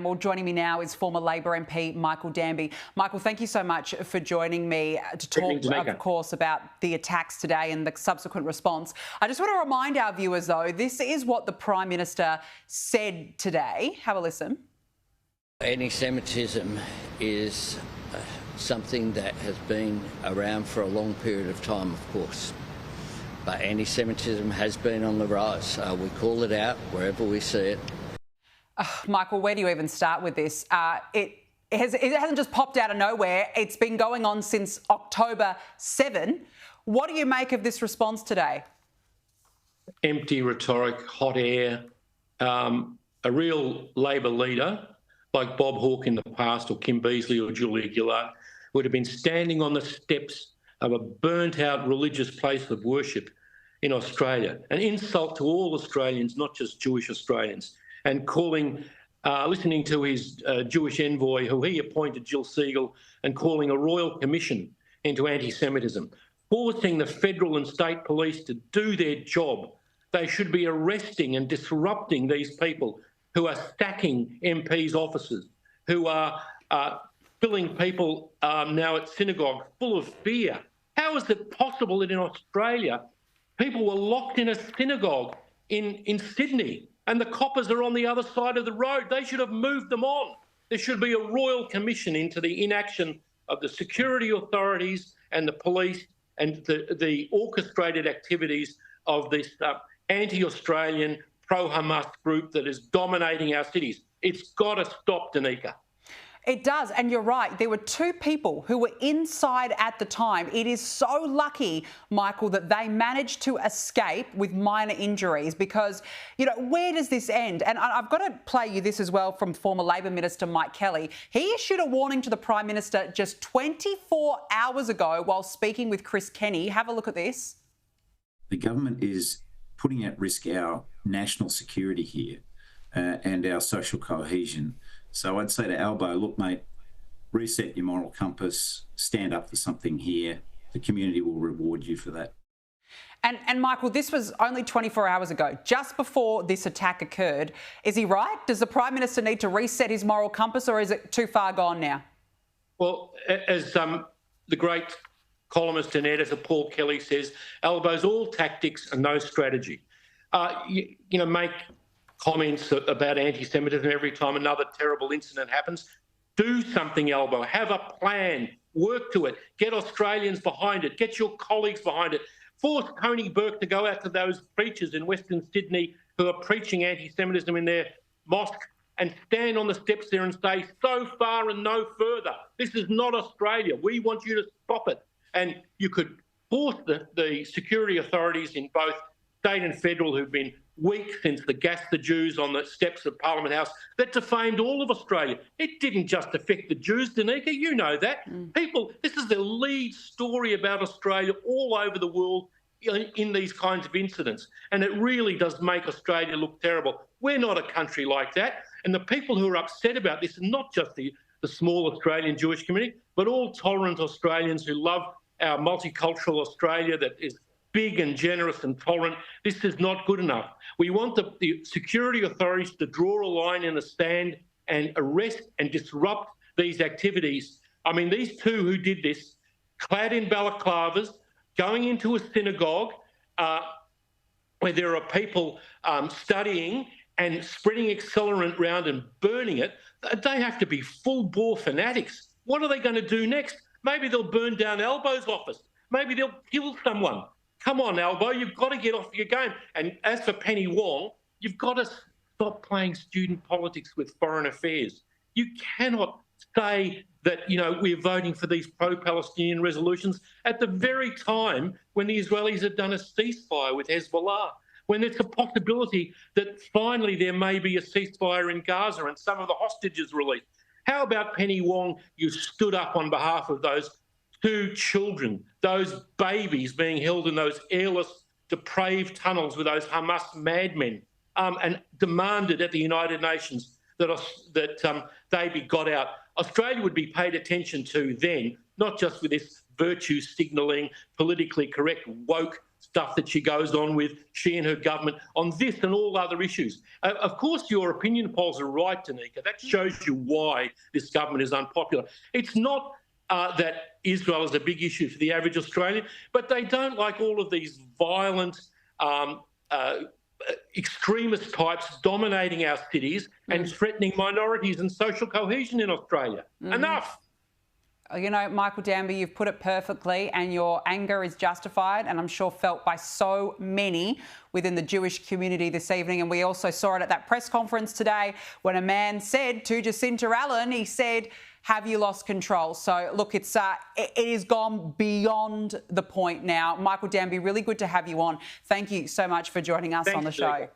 Well, joining me now is former Labor MP Michael Danby. Michael, thank you so much for joining me to talk, of course, about the attacks today and the subsequent response. I just want to remind our viewers, though, this is what the Prime Minister said today. Have a listen. Anti-Semitism is something that has been around for a long period of time, of course. But anti-Semitism has been on the rise. We call it out wherever we see it. Michael, where do you even start with this? It hasn't just popped out of nowhere. It's been going on since October 7. What do you make of this response today? Empty rhetoric, hot air. A real Labor leader like Bob Hawke in the past, or Kim Beazley or Julia Gillard, would have been standing on the steps of a burnt-out religious place of worship in Australia, an insult to all Australians, not just Jewish Australians, and calling, listening to his Jewish envoy, who he appointed, Jill Siegel, and calling a royal commission into anti-Semitism, forcing the federal and state police to do their job. They should be arresting and disrupting these people who are stacking MPs' offices, who are filling people now at synagogue full of fear. How is it possible that in Australia people were locked in a synagogue in Sydney and the coppers are on the other side of the road? They should have moved them on. There should be a royal commission into the inaction of the security authorities and the police and the orchestrated activities of this anti-Australian, pro-Hamas group that is dominating our cities. It's got to stop, Danica. It does, and you're right. There were two people who were inside at the time. It is so lucky, Michael, that they managed to escape with minor injuries because, you know, where does this end? And I've got to play you this as well from former Labor Minister Mike Kelly. He issued a warning to the Prime Minister just 24 hours ago while speaking with Chris Kenny. Have a look at this. The government is putting at risk our national security here and our social cohesion. So I'd say to Albo, look, mate, reset your moral compass, stand up for something here. The community will reward you for that. And Michael, this was only 24 hours ago, just before this attack occurred. Is he right? Does the Prime Minister need to reset his moral compass, or is it too far gone now? Well, as the great columnist and editor Paul Kelly says, Albo's all tactics and no strategy. You know, make comments about anti-Semitism every time another terrible incident happens. Do something, Albo. Have a plan. Work to it. Get Australians behind it. Get your colleagues behind it. Force Tony Burke to go out to those preachers in Western Sydney who are preaching anti-Semitism in their mosque and stand on the steps there and say, so far and no further. This is not Australia. We want you to stop it. And you could force the security authorities in both state and federal, who've been weak since the gas the Jews on the steps of Parliament House, that defamed all of Australia. It didn't just affect the Jews, Danica, you know that. People, this is the lead story about Australia all over the world in these kinds of incidents. And it really does make Australia look terrible. We're not a country like that. And the people who are upset about this are not just the small Australian Jewish community, but all tolerant Australians who love our multicultural Australia that is big and generous and tolerant. This is not good enough. We want the security authorities to draw a line in the sand and arrest and disrupt these activities. I mean, these two who did this, clad in balaclavas, going into a synagogue where there are people studying and spreading accelerant around and burning it, they have to be full-bore fanatics. What are they going to do next? Maybe they'll burn down Albo's office. Maybe they'll kill someone. Come on, Albo, you've got to get off your game. And as for Penny Wong, you've got to stop playing student politics with foreign affairs. You cannot say that, you know, we're voting for these pro-Palestinian resolutions at the very time when the Israelis have done a ceasefire with Hezbollah, when there's a possibility that finally there may be a ceasefire in Gaza and some of the hostages released. How about Penny Wong? You stood up on behalf of those two children, those babies being held in those airless, depraved tunnels with those Hamas madmen, and demanded at the United Nations that they be got out. Australia would be paid attention to then, not just with this virtue signalling, politically correct, woke stuff that she goes on with, she and her government, on this and all other issues. Of course, your opinion polls are right, Danica. That shows you why this government is unpopular. It's not that Israel is a big issue for the average Australian, but they don't like all of these violent extremist types dominating our cities and threatening minorities and social cohesion in Australia. Enough. You know, Michael Danby, you've put it perfectly, and your anger is justified and I'm sure felt by so many within the Jewish community this evening. And we also saw it at that press conference today when a man said to Jacinta Allen, he said, have you lost control? So, look, it is gone beyond the point now. Michael Danby, really good to have you on. Thank you so much for joining us on the show.